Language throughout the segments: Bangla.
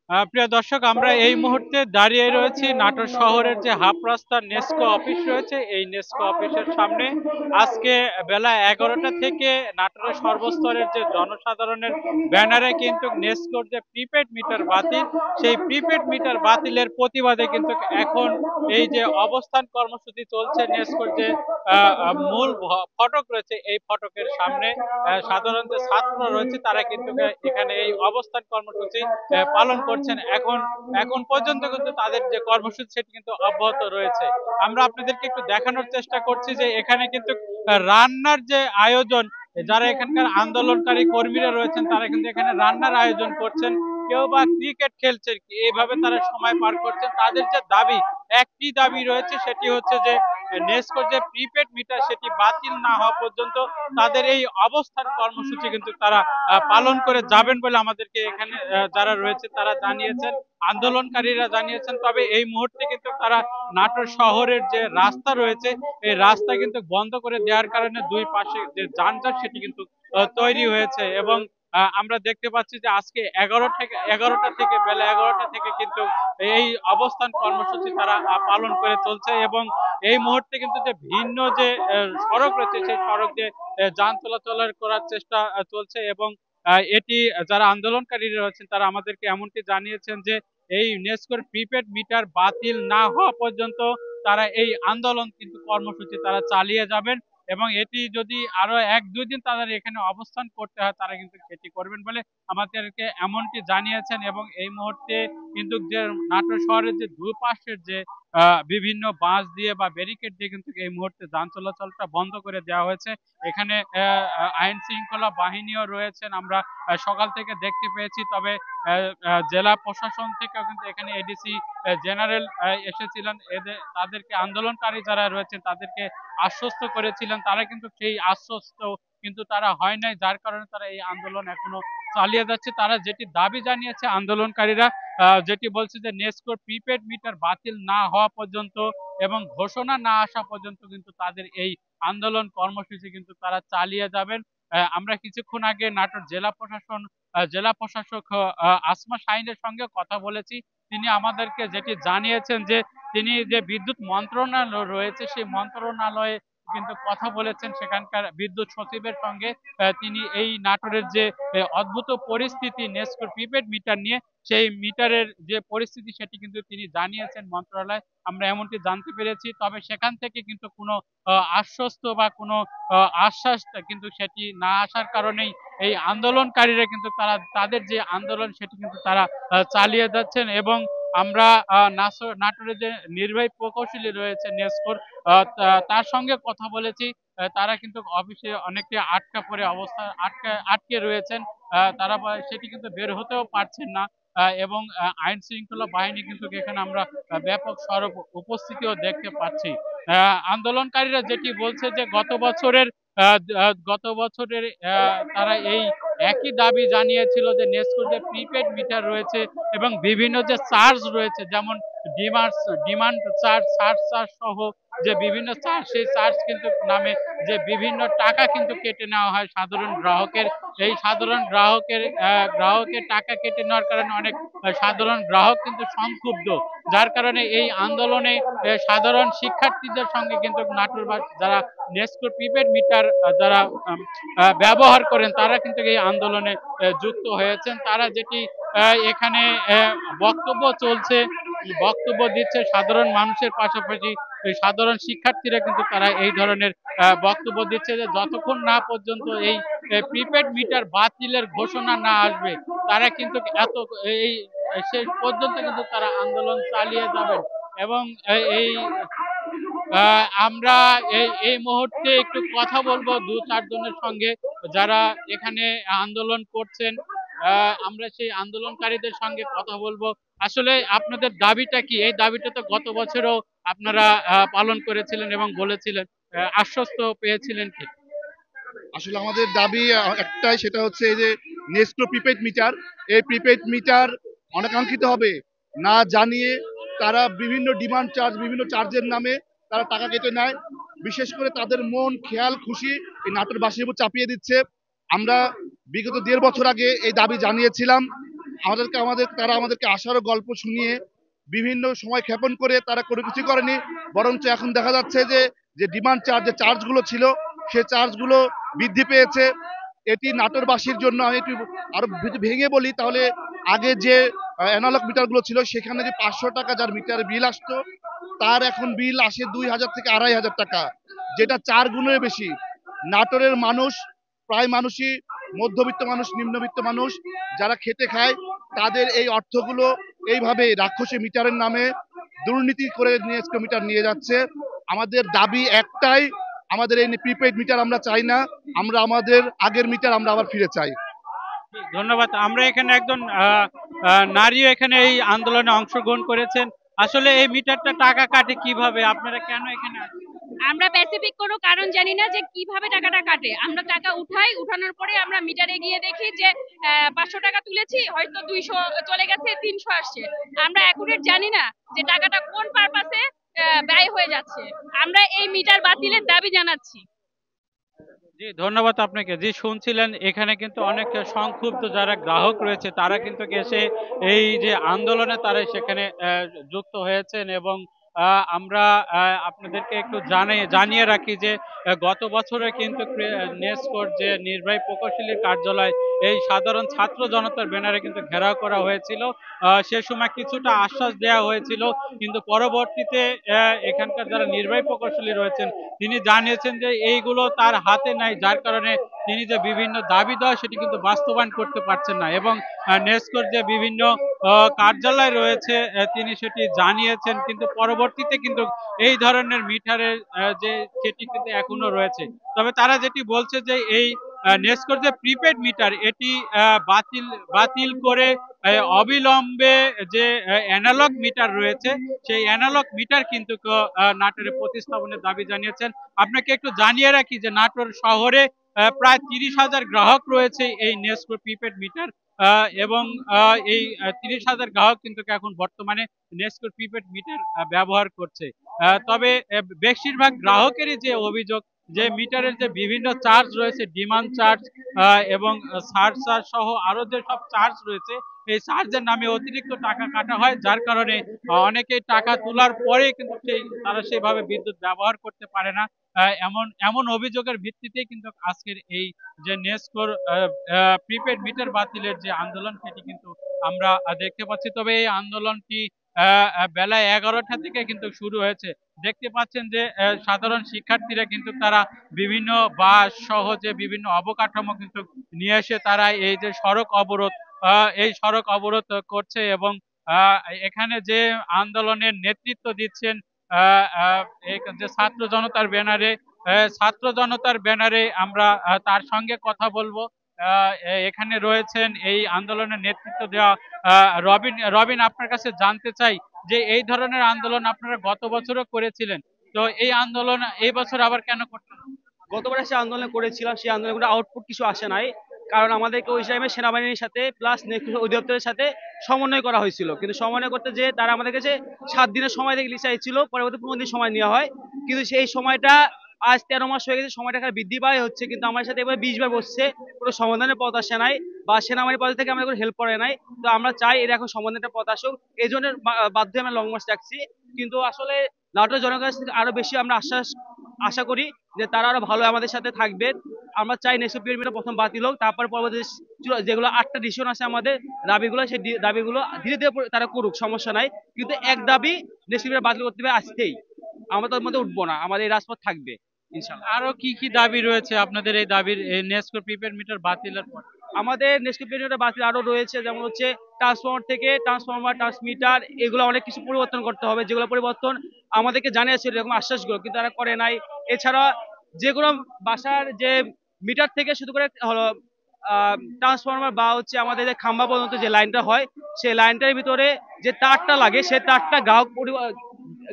প্রিয় দর্শক, আমরা এই মুহূর্তে দাঁড়িয়ে রয়েছি নাটোর শহরের যে হাফ রাস্তার নেস্কো অফিস রয়েছে, এই নেস্কো অফিসের সামনে। আজকে বেলা 11টা থেকে নাটোরের সর্বস্তরের যে জনসাধারণের ব্যানারে কিন্তু নেস্কোর যে প্রিপেড মিটার বাতিল, সেই প্রিপেড মিটার বাতিলের প্রতিবাদে কিন্তু এখন এই যে অবস্থান কর্মসূচি চলছে নেস্কোর যে মূল ফটক রয়েছে, এই ফটকের সামনে সাধারণ যে ছাত্র রয়েছে তারা কিন্তু এখানে এই অবস্থান কর্মসূচি পালন করছেন। এখন এখন পর্যন্ত কিন্তু তাদের যে কর্মসূচি সেটি কিন্তু অব্যাহত রয়েছে। আমরা আপনাদেরকে একটু দেখানোর চেষ্টা করছি যে এখানে কিন্তু রান্নার যে আয়োজন, যারা এখানকার আন্দোলনকারী কর্মীরা রয়েছেন তারা কিন্তু এখানে রান্নার আয়োজন করছেন, কেউ বা ক্রিকেট খেলছে, এইভাবে তারা সময় পার করছেন। তাদের যে দাবি, একটি দাবি রয়েছে, সেটি হচ্ছে যে নেস্কোর যে প্রিপেড মিটার সেটি বাতিল না হওয়া পর্যন্ত তাদের এই অবস্থান কর্মসূচি কিন্তু তারা পালন করে যাবেন বলে আমাদেরকে এখানে যারা রয়েছে তারা জানিয়েছেন, আন্দোলনকারীরা জানিয়েছেন। তবে এই মুহূর্তে কিন্তু তারা নাটোর শহরের যে রাস্তা রয়েছে, এই রাস্তা কিন্তু বন্ধ করে দেওয়ার কারণে দুই পাশে যে যানজট সেটি কিন্তু তৈরি হয়েছে। এবং আমরা দেখতে পাচ্ছি যে আজকে 11টা থেকে বেলা 11টা থেকে কিন্তু এই অবস্থান কর্মসূচি তারা পালন করে চলছে। এবং এই মুহূর্তে কিন্তু যে ভিন্ন যে সড়ক রয়েছে সেই সড়ক দিয়ে যান চলাচল করার চেষ্টা চলছে। এবং এটি যারা আন্দোলনকারীরা রয়েছেন তারা আমাদেরকে এমনটি জানিয়েছেন যে এই নেস্কোর প্রিপেড মিটার বাতিল না হওয়া পর্যন্ত তারা এই আন্দোলন কিন্তু কর্মসূচি তারা চালিয়ে যাবেন। এবং এটি যদি আরো 1-2 দিন তাদের এখানে অবস্থান করতে হয় তারা কিন্তু সেটি করবেন বলে আমাদেরকে এমনটি জানিয়েছেন। এবং এই মুহূর্তে কিন্তু যে নাটোর শহরের যে দুই পাশের যে বিভিন্ন বাঁশ দিয়ে বা ব্যারিকেড দিয়ে কিন্তু এই মুহূর্তে যান চলাচলটা বন্ধ করে দেওয়া হয়েছে। এখানে আইন শৃঙ্খলা বাহিনীও রয়েছেন, আমরা সকাল থেকে দেখতে পেয়েছি। তবে জেলা প্রশাসন থেকেও কিন্তু এখানে এডিসি জেনারেল এসেছিলেন, এদের তাদেরকে আন্দোলনকারী যারা রয়েছেন তাদেরকে আশ্বস্ত করেছিলেন, তারা কিন্তু সেই আশ্বস্ত কিন্তু তারা হয় নাই, যার কারণে তারা এই আন্দোলন এখনো চালিয়ে যাচ্ছে। তারা যেটি দাবি জানিয়েছে আন্দোলনকারীরা, যেটি বলছে যে নেস্কোর প্রিপেড মিটার বাতিল না হওয়া পর্যন্ত এবং ঘোষণা না আসা পর্যন্ত কিন্তু তাদের এই আন্দোলন কর্মসূচি কিন্তু তারা চালিয়ে যাবেন। আমরা কিছুক্ষণ আগে নাটোর জেলা প্রশাসক আসমা শাহিনের সঙ্গে কথা বলেছি। তিনি আমাদেরকে যেটি জানিয়েছেন যে তিনি যে বিদ্যুৎ মন্ত্রণালয় রয়েছে সেই মন্ত্রণালয়ে কিন্তু কথা বলেছেন সেখানকার বিদ্যুৎ সচিবের সঙ্গে। তিনি এই নাটোরের যে অদ্ভুত পরিস্থিতি নেস্কোর প্রিপেড মিটার নিয়ে, সেই মিটারের যে পরিস্থিতি সেটি কিন্তু তিনি জানিয়েছেন মন্ত্রণালয়, আমরা এমনটি জানতে পেরেছি। তবে সেখান থেকে কিন্তু কোনো আশ্বস্ত বা কোনো আশ্বাস কিন্তু সেটি না আসার কারণেই এই আন্দোলনকারীরা কিন্তু তারা তাদের যে আন্দোলন সেটি কিন্তু তারা চালিয়ে যাচ্ছেন। এবং আমরা নাটোরের যে নির্বাহী প্রকৌশলী রয়েছে নেস্কোর, তার সঙ্গে কথা বলেছি। তারা কিন্তু অফিসে অনেকে আটকা পড়ে অবস্থা আটকে রয়েছেন, তারা সেটি কিন্তু বের হতেও পারছেন না। এবং আইন শৃঙ্খলা বাহিনী কিন্তু এখানে আমরা ব্যাপক সড়ক উপস্থিতিও দেখতে পাচ্ছি। আন্দোলনকারীরা যেটি বলছে যে গত বছরের তারা এই একই দাবি জানিয়েছিল যে নেস্কোর যে প্রিপেড মিটার রয়েছে এবং বিভিন্ন যে চার্জ রয়েছে, যেমন demand demand charge, search charge সহ যে বিভিন্ন চার্জ, সেই চার্জ কিন্তু নামে যে বিভিন্ন টাকা কিন্তু কেটে নেওয়া হয় সাধারণ গ্রাহকের। এই সাধারণ গ্রাহকের টাকা কেটে নেওয়ার কারণে অনেক সাধারণ গ্রাহক কিন্তু সংক্ষুব্ধ, যার কারণে এই আন্দোলনে সাধারণ শিক্ষার্থীদের সঙ্গে কিন্তু নাটোর যারা নেস্কোর প্রিপেড মিটার যারা ব্যবহার করেন তারা কিন্তু এই আন্দোলনে যুক্ত হয়েছেন। তারা যেটি এখানে বক্তব্য চলছে, বক্তব্য দিচ্ছে সাধারণ মানুষের পাশাপাশি সাধারণ শিক্ষার্থীরা কিন্তু তারা এই ধরনের বক্তব্য দিচ্ছে যে যতক্ষণ না পর্যন্ত এই প্রিপেড মিটার বাতিলের ঘোষণা না আসবে তারা কিন্তু এই শেষ পর্যন্ত কিন্তু তারা আন্দোলন চালিয়ে যাবেন। এবং এই আমরা এই মুহূর্তে একটু কথা বলবো 2-4 জনের সঙ্গে যারা এখানে আন্দোলন করছেন। আমরা সেই আন্দোলনকারীদের সঙ্গে কথা বলবো। আসলে আপনাদের দাবিটা কি? এই দাবিটা তো গত বছরও আপনারা পালন করেছিলেন এবং বলেছিলেন, আশ্বস্ত পেয়েছিলেন কি? আসলে আমাদের দাবি একটাই, সেটা হচ্ছে এই যে নেস্কো প্রিপেড মিটার, এই প্রিপেড মিটার অনাকাঙ্ক্ষিত হবে না জানিয়ে তারা বিভিন্ন ডিমান্ড চার্জ, বিভিন্ন চার্জের নামে তারা টাকা কেটে নেয়। বিশেষ করে তাদের মন খেয়াল খুশি এই নাটোরবাসীর উপর চাপিয়ে দিচ্ছে। আমরা বিগত 1.5 বছর আগে এই দাবি জানিয়েছিলাম, তারা আমাদেরকে আশারও গল্প শুনিয়ে বিভিন্ন সময় ক্ষেপণ করে তারা কোনো কিছু করেনি, বরঞ্চ এখন দেখা যাচ্ছে যে যে ডিমান্ড চার্জ, যে চার্জগুলো ছিল সে চার্জগুলো বৃদ্ধি পেয়েছে। এটি নাটোরবাসীর জন্য আমি একটু আরো ভেঙে বলি তাহলে, আগে যে অ্যানালগ মিটারগুলো ছিল সেখানে যে 500 টাকা যার মিটার বিল আসতো, তার এখন বিল আসে 2000 থেকে 2500 টাকা, যেটা 4 গুণের বেশি। নাটোরের মানুষ, প্রায় মানুষই মধ্যবিত্ত মানুষ, নিম্নবিত্ত মানুষ যারা খেটে খায়, তাদের এই অর্থগুলো এইভাবে রাক্ষসী মিটারের নামে দুর্নীতি করে নিয়ে মিটার নিয়ে যাচ্ছে। আমাদের দাবি একটাই, আমাদের এই প্রিপেড মিটার আমরা চাই না, আমরা আমাদের আগের মিটার আমরা আবার ফিরে চাই। ধন্যবাদ। আমরা এখানে একজন নারীও এখানে এই আন্দোলনে অংশগ্রহণ করেছেন। আসলে এই মিটারটা টাকা কাটে কিভাবে, আপনারা কেন এখানে আছেন? আমরা স্পেসিফিক কোনো কারণ জানি না যে কিভাবে টাকাটা কাটে। আমরা টাকা উঠাই, উঠানোর পরে আমরা মিটারে গিয়ে দেখি যে 500 টাকা তুলেছি, হয়তো 200 চলে গেছে, 300 আসছে। আমরা অ্যাকুরেট জানি না যে টাকাটা কোন পারপাসে ব্যয় হয়ে যাচ্ছে। আমরা এই মিটার বাতিলের দাবি জানাচ্ছি। জি, ধন্যবাদ আপনাকে। জি, শুনছিলেন এখানে কিন্তু অনেক সংক্ষুব্ধ যারা গ্রাহক রয়েছে তারা কিন্তু এসে এই যে আন্দোলনে তারা সেখানে যুক্ত হয়েছেন। এবং আমরা আপনাদেরকে একটু জানিয়ে রাখি যে গত বছরে কিন্তু নেসকোর যে নির্বাহী প্রকৌশলীর কার্যালয় এই সাধারণ ছাত্র জনতার ব্যানারে কিন্তু ঘেরাও করা হয়েছিল। সে সময় কিছুটা আশ্বাস দেওয়া হয়েছিল, কিন্তু পরবর্তীতে এখানকার যারা নির্বাহী প্রকৌশলী রয়েছেন তিনি জানিয়েছেন যে এইগুলো তার হাতে নাই, যার কারণে তিনি যে বিভিন্ন দাবি দেওয়া সেটি কিন্তু বাস্তবায়ন করতে পারছেন না। এবং নেসকোর যে বিভিন্ন কার্যালয় রয়েছে তিনি সেটি জানিয়েছেন, কিন্তু পরবর্তীতে কিন্তু এই ধরনের মিটারের যে সেটি কিন্তু এখনো রয়েছে। তবে তারা যেটি বলছে যে এই নেসকোর যে প্রিপেড মিটার এটি বাতিল বাতিল করে অবিলম্বে যে অ্যানালগ মিটার রয়েছে সেই অ্যানালগ মিটার কিন্তু নাটোরে প্রতিস্থাপনের দাবি জানিয়েছেন। আপনাকে একটু জানিয়ে রাখি যে নাটোর শহরে প্রায় 30,000 গ্রাহক রয়েছে এই নেসকো প্রিপেড মিটার, এবং এই 30,000 গ্রাহক কিন্তু এখন বর্তমানে নেসকো প্রিপেড মিটার ব্যবহার করছে। তবে বেশিরভাগ গ্রাহকেরই যে অভিযোগ যে মিটারের যে বিভিন্ন চার্জ রয়েছে, ডিমান্ড চার্জ এবং সারচার্জ সহ আরো যে সব চার্জ রয়েছে, এই চার্জের নামে অতিরিক্ত টাকা কাটা হয়, যার কারণে অনেকেই টাকা তোলার পরে কিন্তু তারা সেভাবে বিদ্যুৎ ব্যবহার করতে পারে না। এমন এমন অভিযোগের ভিত্তিতেই কিন্তু আজকের এই যে নেসকোর প্রিপেড মিটার বাতিলের যে আন্দোলন সেটি কিন্তু আমরা দেখতে পাচ্ছি। তবে এই আন্দোলনটি বেলা 11টা থেকে কিন্তু শুরু হয়েছে। দেখতে পাচ্ছেন যে সাধারণ শিক্ষার্থীরা কিন্তু তারা বিভিন্ন বাস সহ যে বিভিন্ন অবকাঠামো কিন্তু নিয়ে এসে তারা এই যে সড়ক অবরোধ এই সড়ক অবরোধ করছে। এবং এখানে যে আন্দোলনের নেতৃত্ব দিচ্ছেন যে ছাত্র জনতার ব্যানারে আমরা তার সঙ্গে কথা বলবো। এখানে রয়েছেন এই আন্দোলনের নেতৃত্ব দেওয়া রবিন, আপনার কাছে জানতে চাই যে এই ধরনের আন্দোলন আপনারা গত বছরও করেছিলেন, তো এই আন্দোলন এই বছর আবার কেন করছেন? গতবার সে আন্দোলন করেছিলাম, সেই আন্দোলনে কোনো আউটপুট কিছু আসে নাই, কারণ আমাদেরকে ওই টাইমে সেনাবাহিনীর সাথে প্লাস অধিদপ্তরের সাথে সমন্বয় করা হয়েছিল, কিন্তু সমন্বয় করতে যে তারা আমাদের কাছে 7 দিনের সময় দেখলে চাইছিল, পরবর্তী 15 দিন সময় নেওয়া হয়, কিন্তু সেই সময়টা আজ 13 মাস হয়ে গেছে, সময়টা বৃদ্ধি পায় হচ্ছে, কিন্তু আমার সাথে এবার 20 বার বসছে, কোনো সমাধানের পথ আসে নাই, বা সেনাবাহিনীর পথ থেকে আমাদের কোনো হেল্প করে নাই। তো আমরা চাই এর এখন সমাধানের পথ আসুক, এই জন্য বাধ্য আমরা লং মার্চ রাখছি। কিন্তু আসলে নাটোর জনগণের থেকে আরো বেশি আমরা আশা করি যে তারা আরো ভালো আমাদের সাথে থাকবে। আমরা চাই নেক্সট পিরিয়ড প্রথম বাতিল হোক, তারপর পরবর্তী যেগুলো 8টা ডিসিশন আছে আমাদের দাবিগুলো, সেই দাবিগুলো ধীরে ধীরে তারা করুক, সমস্যা নাই, কিন্তু এক দাবি নেক্সট পিরিয়ড বাতিল করতে হবে আজকেই। আমরা তার মধ্যে উঠবো না, আমাদের এই রাজপথ থাকবে ইনশাআল্লাহ। আরো কি কি দাবি রয়েছে আপনাদের এই দাবির নেসকো প্রিপেড মিটার বাতিলের পর? আমাদের নেক্সট পিরিয়ডে বাতিল আরো রয়েছে, যেমন হচ্ছে ট্রান্সফরমার ট্রান্সমিটার, এগুলো অনেক কিছু পরিবর্তন করতে হবে, যেগুলো পরিবর্তন আমাদেরকে জানিয়েছিল এরকম আশ্বাসগুলো, কিন্তু তারা করে নাই। এছাড়া যেগুলো বাসার যে মিটার থেকে শুরু করে হলো ট্রান্সফরমার বা হচ্ছে আমাদের যে খাম্বা পর্যন্ত যে লাইনটা হয়, সেই লাইনটার ভিতরে যে তারটা লাগে সেই তারটা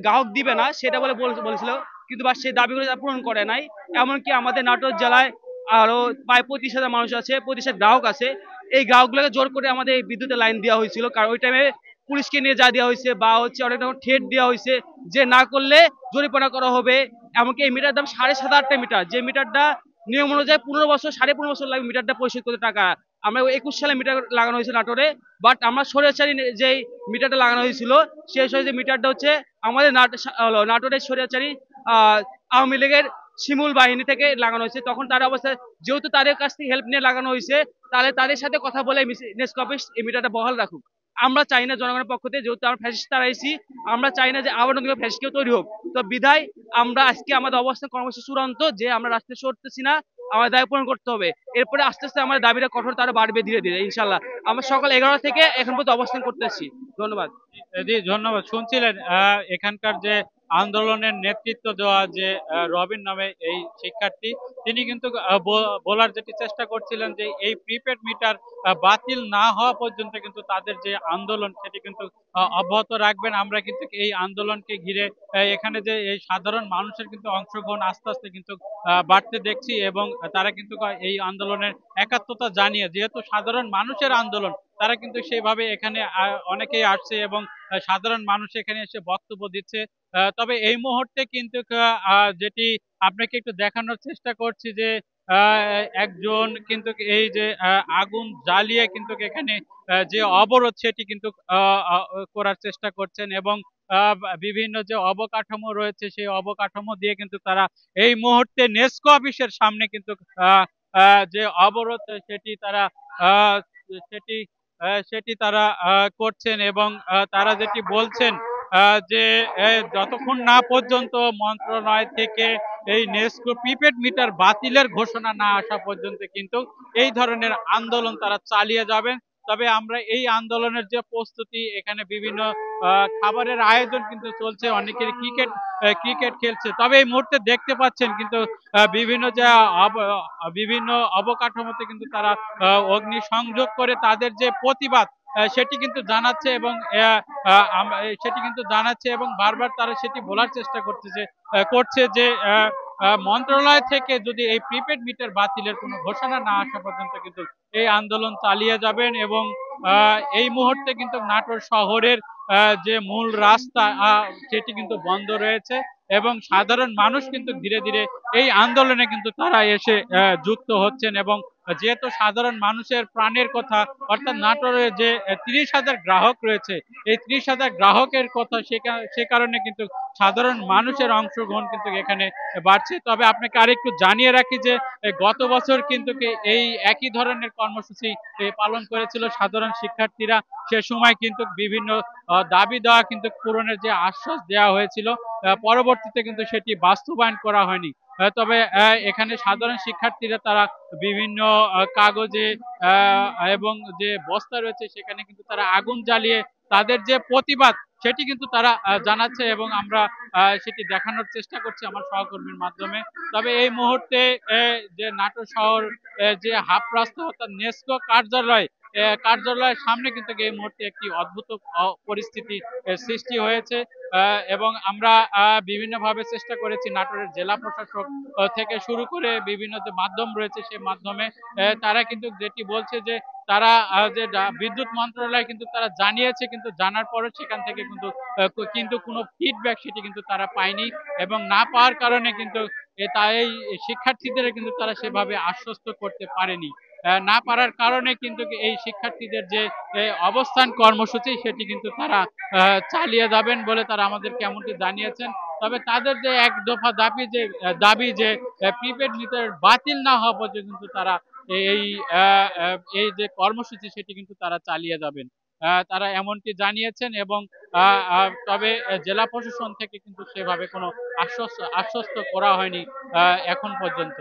গ্রাহক দিবে না, সেটা বলেছিল, কিন্তু বা সেই দাবিগুলো পূরণ করে নাই। এমনকি আমাদের নাটোর জেলায় আরো প্রায় 25,000 মানুষ আছে, 25,000 গ্রাহক আছে, এই গ্রাহকগুলোকে জোর করে আমাদের এই বিদ্যুতের লাইন দেওয়া হয়েছিল, কারণ ওই টাইমে পুলিশকে নিয়ে যা দেওয়া হয়েছে বা হচ্ছে অনেক রকম থ্রেট দেওয়া হয়েছে যে না করলে জরিমানা করা হবে। এমনকি এই মিটার দাম 7,500 টাকা মিটার, যে মিটারটা নিয়ম অনুযায়ী 15 বছর 15.5 বছর লাগে মিটারটা পরিশোধ করতে টাকা, আমরা 21 সালে মিটার লাগানো হয়েছিল নাটোরে, বাট আমরা স্বৈরাচারী যেই মিটারটা লাগানো হয়েছিল সেই যে মিটারটা হচ্ছে আমাদের নাটোরের স্বৈরাচারী আওয়ামী লীগের শিমুল বাহিনী থেকে লাগানো হয়েছে। তখন তার অবস্থায় যেহেতু তাদের কাছ থেকে হেল্প নিয়ে লাগানো হয়েছে, তাহলে তাদের সাথে কথা বলে নেস্কো অফিস এই মিটারটা বহাল রাখুক। আমরা চাই না জনগণের পক্ষ থেকে, যেহেতু আমরা ফ্যাসিস্ট তাড়াইছি, আমরা চাই না যে আবার নতুন ফ্যাসিস্ট কেউ তৈরি হোক। তো বিধায় আমরা আজকে আমাদের অবস্থান কর্মসূচি চূড়ান্ত, যে আমরা রাস্তায় সরতেছি না, আমাদের দায় পূরণ করতে হবে। এরপরে আস্তে আস্তে আমাদের দাবিটা কঠোর তারা বাড়বে ধীরে ধীরে ইনশাল্লাহ। আমরা সকাল 11টা থেকে এখন পর্যন্ত অবস্থান করতেছি। ধন্যবাদ। জি ধন্যবাদ। শুনছিলেন এখানকার যে আন্দোলনের নেতৃত্ব দেওয়া যে রবিন নামে এই শিক্ষার্থী, তিনি কিন্তু বলার যেটি চেষ্টা করছিলেন যে এই প্রিপেড মিটার বাতিল না হওয়া পর্যন্ত কিন্তু তাদের যে আন্দোলন সেটি কিন্তু অব্যাহত রাখবেন। আমরা কিন্তু এই আন্দোলনকে ঘিরে এখানে যে এই সাধারণ মানুষের কিন্তু অংশগ্রহণ আস্তে আস্তে কিন্তু বাড়তে দেখছি, এবং তারা কিন্তু এই আন্দোলনের একাত্মতা জানিয়ে, যেহেতু সাধারণ মানুষের আন্দোলন, তারা কিন্তু সেইভাবে এখানে অনেকেই আসছে এবং সাধারণ মানুষ এখানে এসে বক্তব্য দিচ্ছে। তবে এই মুহূর্তে কিন্তু যেটি আপনাকে একটু দেখানোর চেষ্টা করছি যে একজন কিন্তু এই যে আগুন জ্বালিয়ে কিন্তু এখানে যে অবরোধ সেটি কিন্তু করার চেষ্টা করছেন, এবং বিভিন্ন যে অবকাঠামো রয়েছে সেই অবকাঠামো দিয়ে কিন্তু তারা এই মুহূর্তে নেস্কো অফিসের সামনে কিন্তু যে অবরোধ সেটি তারা আহ, সেটি সেটি তারা করছেন, এবং তারা যেটি বলছেন যে যতক্ষণ না পর্যন্ত মন্ত্রণালয় থেকে এই নেস্কো প্রিপেড মিটার বাতিলের ঘোষণা না আসা পর্যন্ত কিন্তু এই ধরনের আন্দোলন তারা চালিয়ে যাবেন। তবে আমরা এই আন্দোলনের যে প্রস্তুতি, এখানে বিভিন্ন খাবারের আয়োজন কিন্তু চলছে, অনেকের ক্রিকেট খেলছে। তবে এই মুহূর্তে দেখতে পাচ্ছেন কিন্তু বিভিন্ন যে বিভিন্ন অবকাঠামোতে কিন্তু তারা অগ্নি সংযোগ করে তাদের যে প্রতিবাদ সেটি কিন্তু জানাচ্ছে, এবং সেটি কিন্তু জানাচ্ছে এবং বারবার তারা সেটি বলার চেষ্টা করছে যে মন্ত্রণালয় থেকে যদি এই প্রিপেড মিটার বাতিলের কোনো ঘোষণা না আসা পর্যন্ত কিন্তু এই আন্দোলন চালিয়ে যাবেন। এবং এই মুহূর্তে কিন্তু নাটোর শহরের যে মূল রাস্তা সেটি কিন্তু বন্ধ রয়েছে, এবং সাধারণ মানুষ কিন্তু ধীরে ধীরে এই আন্দোলনে কিন্তু তারা এসে যুক্ত হচ্ছেন। এবং যেহেতু সাধারণ মানুষের প্রাণের কথা, অর্থাৎ নাটোরের যে 30,000 গ্রাহক রয়েছে, এই 30,000 গ্রাহকের কথা, সে কারণে কিন্তু সাধারণ মানুষের অংশগ্রহণ কিন্তু এখানে বাড়ছে। তবে আপনাকে আরেকটু জানিয়ে রাখি যে গত বছর কিন্তু এই একই ধরনের কর্মসূচি পালন করেছিল সাধারণ শিক্ষার্থীরা। সে সময় কিন্তু বিভিন্ন দাবি দেওয়া কিন্তু পূরণের যে আশ্বাস দেওয়া হয়েছিল, পরবর্তীতে কিন্তু সেটি বাস্তবায়ন করা হয়নি। তবে এখানে সাধারণ শিক্ষার্থীরা তারা বিভিন্ন কাগজে এবং যে বস্তা রয়েছে সেখানে কিন্তু তারা আগুন জ্বালিয়ে তাদের যে প্রতিবাদ সেটি কিন্তু তারা জানাচ্ছে, এবং আমরা সেটি দেখানোর চেষ্টা করছি আমার সহকর্মীর মাধ্যমে। তবে এই মুহূর্তে যে নাটোর শহর যে হাফ রাস্তা অর্থাৎ নেস্কো কার্যালয়ের সামনে কিন্তু এই মুহূর্তে একটি অদ্ভুত পরিস্থিতি সৃষ্টি হয়েছে, এবং আমরা বিভিন্নভাবে চেষ্টা করেছি নাটোরের জেলা প্রশাসক থেকে শুরু করে বিভিন্ন যে মাধ্যম রয়েছে সেই মাধ্যমে, তারা কিন্তু যেটি বলছে যে তারা যে বিদ্যুৎ মন্ত্রণালয় কিন্তু তারা জানিয়েছে, কিন্তু জানার পরে সেখান থেকে কিন্তু কোনো ফিডব্যাক সেটি কিন্তু তারা পায়নি, এবং না পাওয়ার কারণে কিন্তু এই শিক্ষার্থীদের কিন্তু তারা সেভাবে আশ্বস্ত করতে পারেনি। না পারার কারণে কিন্তু এই শিক্ষার্থীদের যে অবস্থান কর্মসূচি সেটি কিন্তু তারা চালিয়ে যাবেন বলে তারা আমাদেরকে এমনটি জানিয়েছেন। তবে তাদের যে এক দফা দাবি যে প্রিপেড মিটার বাতিল না হওয়া পর্যন্ত কিন্তু তারা এই এই যে কর্মসূচি সেটি কিন্তু তারা চালিয়ে যাবেন, তারা এমনটি জানিয়েছেন। এবং তবে জেলা প্রশাসন থেকে কিন্তু সেভাবে কোনো আশ্বস্ত করা হয়নি এখন পর্যন্ত।